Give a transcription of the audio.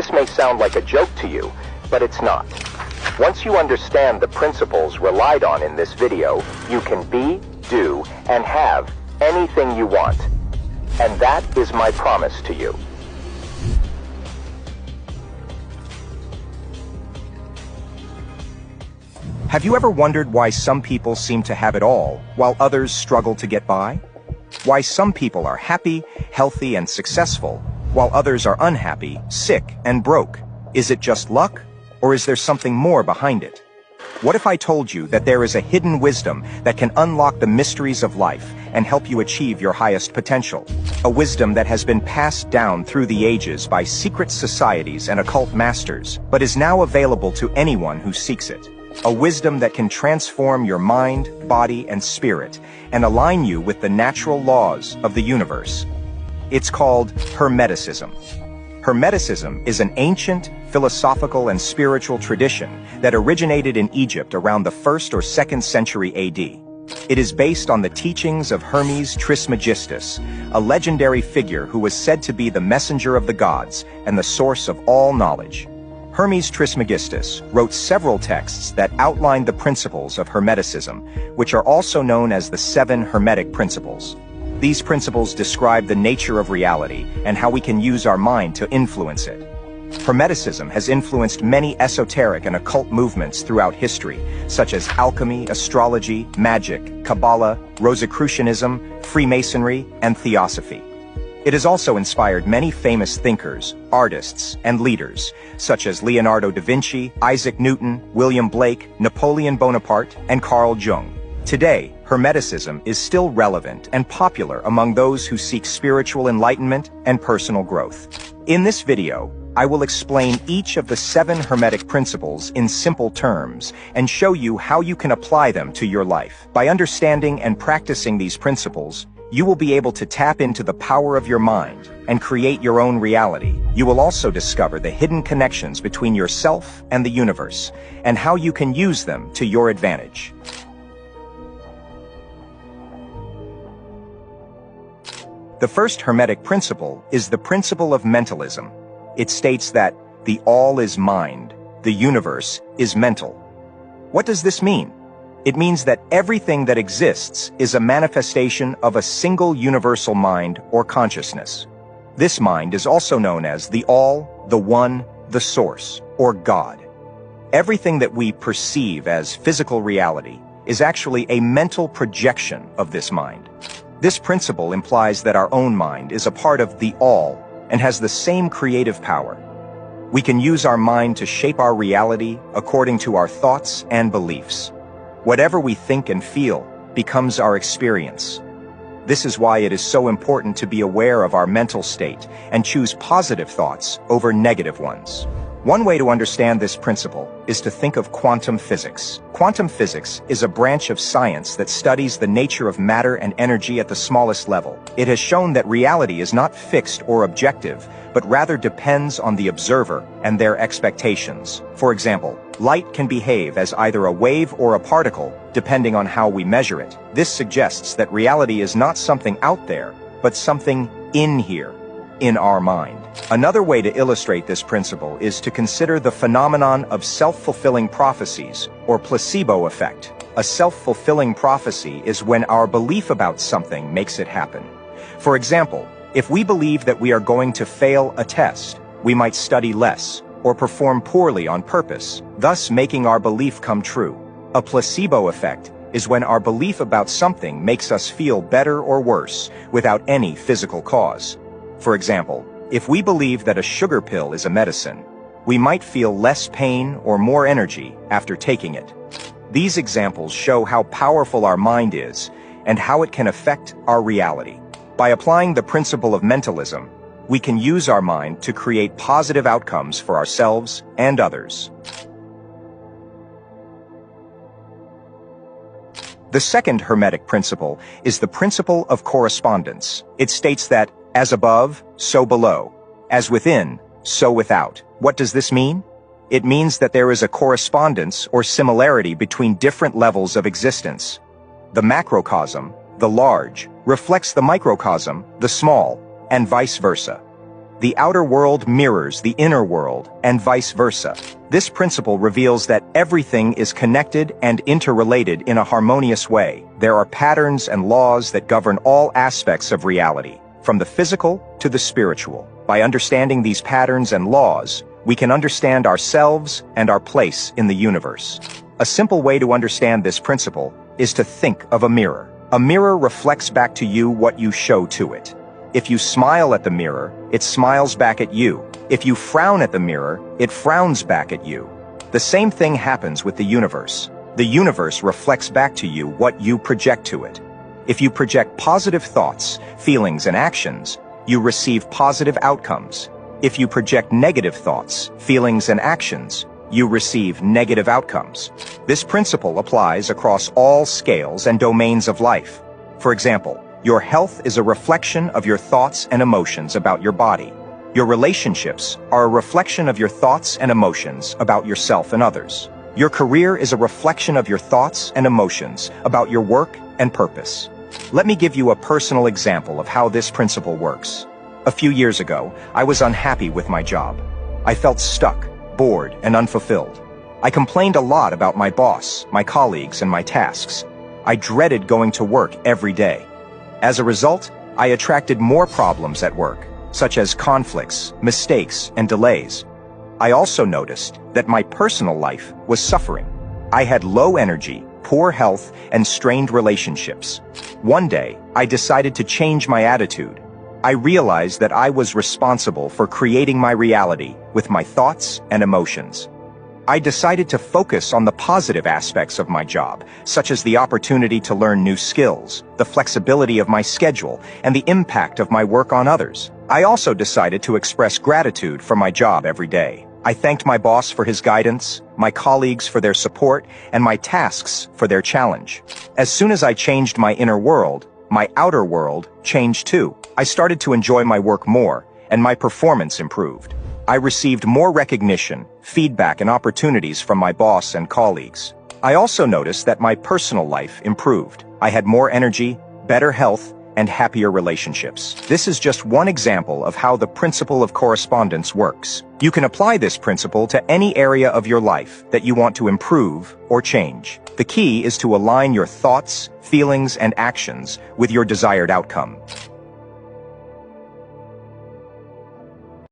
This may sound like a joke to you, but it's not. Once you understand the principles relied on in this video, you can be, do, and have anything you want. And that is my promise to you. Have you ever wondered why some people seem to have it all, while others struggle to get by? Why some people are happy, healthy, and successful, while others are unhappy, sick, and broke? Is it just luck, or is there something more behind it? What if I told you that there is a hidden wisdom that can unlock the mysteries of life and help you achieve your highest potential? A wisdom that has been passed down through the ages by secret societies and occult masters, but is now available to anyone who seeks it. A wisdom that can transform your mind, body, and spirit, and align you with the natural laws of the universe. It's called Hermeticism. Hermeticism is an ancient, philosophical, and spiritual tradition that originated in Egypt around the 1st or 2nd century AD. It is based on the teachings of Hermes Trismegistus, a legendary figure who was said to be the messenger of the gods and the source of all knowledge. Hermes Trismegistus wrote several texts that outlined the principles of Hermeticism, which are also known as the 7 Hermetic Principles. These principles describe the nature of reality and how we can use our mind to influence it. Hermeticism has influenced many esoteric and occult movements throughout history, such as alchemy, astrology, magic, Kabbalah, Rosicrucianism, Freemasonry, and Theosophy. It has also inspired many famous thinkers, artists, and leaders, such as Leonardo da Vinci, Isaac Newton, William Blake, Napoleon Bonaparte, and Carl Jung. Today, Hermeticism is still relevant and popular among those who seek spiritual enlightenment and personal growth. In this video, I will explain each of the 7 Hermetic principles in simple terms and show you how you can apply them to your life. By understanding and practicing these principles, you will be able to tap into the power of your mind and create your own reality. You will also discover the hidden connections between yourself and the universe, and how you can use them to your advantage. The first Hermetic principle is the principle of mentalism. It states that the all is mind, the universe is mental. What does this mean? It means that everything that exists is a manifestation of a single universal mind or consciousness. This mind is also known as the all, the one, the source, or God. Everything that we perceive as physical reality is actually a mental projection of this mind. This principle implies that our own mind is a part of the all and has the same creative power. We can use our mind to shape our reality according to our thoughts and beliefs. Whatever we think and feel becomes our experience. This is why it is so important to be aware of our mental state and choose positive thoughts over negative ones. One way to understand this principle is to think of quantum physics. Quantum physics is a branch of science that studies the nature of matter and energy at the smallest level. It has shown that reality is not fixed or objective, but rather depends on the observer and their expectations. For example, light can behave as either a wave or a particle, depending on how we measure it. This suggests that reality is not something out there, but something in here, in our mind. Another way to illustrate this principle is to consider the phenomenon of self-fulfilling prophecies, or placebo effect. A self-fulfilling prophecy is when our belief about something makes it happen. For example, if we believe that we are going to fail a test, we might study less, or perform poorly on purpose, thus making our belief come true. A placebo effect is when our belief about something makes us feel better or worse without any physical cause. For example, if we believe that a sugar pill is a medicine, we might feel less pain or more energy after taking it. These examples show how powerful our mind is and how it can affect our reality. By applying the principle of mentalism, we can use our mind to create positive outcomes for ourselves and others. The second Hermetic principle is the principle of correspondence. It states that, as above, so below. As within, so without. What does this mean? It means that there is a correspondence or similarity between different levels of existence. The macrocosm, the large, reflects the microcosm, the small, and vice versa. The outer world mirrors the inner world, and vice versa. This principle reveals that everything is connected and interrelated in a harmonious way. There are patterns and laws that govern all aspects of reality, from the physical to the spiritual. By understanding these patterns and laws, we can understand ourselves and our place in the universe. A simple way to understand this principle is to think of a mirror. A mirror reflects back to you what you show to it. If you smile at the mirror, it smiles back at you. If you frown at the mirror, it frowns back at you. The same thing happens with the universe. The universe reflects back to you what you project to it. If you project positive thoughts, feelings, and actions, you receive positive outcomes. If you project negative thoughts, feelings, and actions, you receive negative outcomes. This principle applies across all scales and domains of life. For example, your health is a reflection of your thoughts and emotions about your body. Your relationships are a reflection of your thoughts and emotions about yourself and others. Your career is a reflection of your thoughts and emotions about your work and purpose. Let me give you a personal example of how this principle works. A few years ago, I was unhappy with my job. I felt stuck, bored, and unfulfilled. I complained a lot about my boss, my colleagues, and my tasks. I dreaded going to work every day. As a result, I attracted more problems at work, such as conflicts, mistakes, and delays. I also noticed that my personal life was suffering. I had low energy, poor health, and strained relationships. One day, I decided to change my attitude. I realized that I was responsible for creating my reality with my thoughts and emotions. I decided to focus on the positive aspects of my job, such as the opportunity to learn new skills, the flexibility of my schedule, and the impact of my work on others. I also decided to express gratitude for my job every day. I thanked my boss for his guidance, my colleagues for their support, and my tasks for their challenge. As soon as I changed my inner world, my outer world changed too. I started to enjoy my work more, and my performance improved. I received more recognition, feedback, and opportunities from my boss and colleagues. I also noticed that my personal life improved. I had more energy, better health, and happier relationships. This is just one example of how the principle of correspondence works. You can apply this principle to any area of your life that you want to improve or change. The key is to align your thoughts, feelings, and actions with your desired outcome.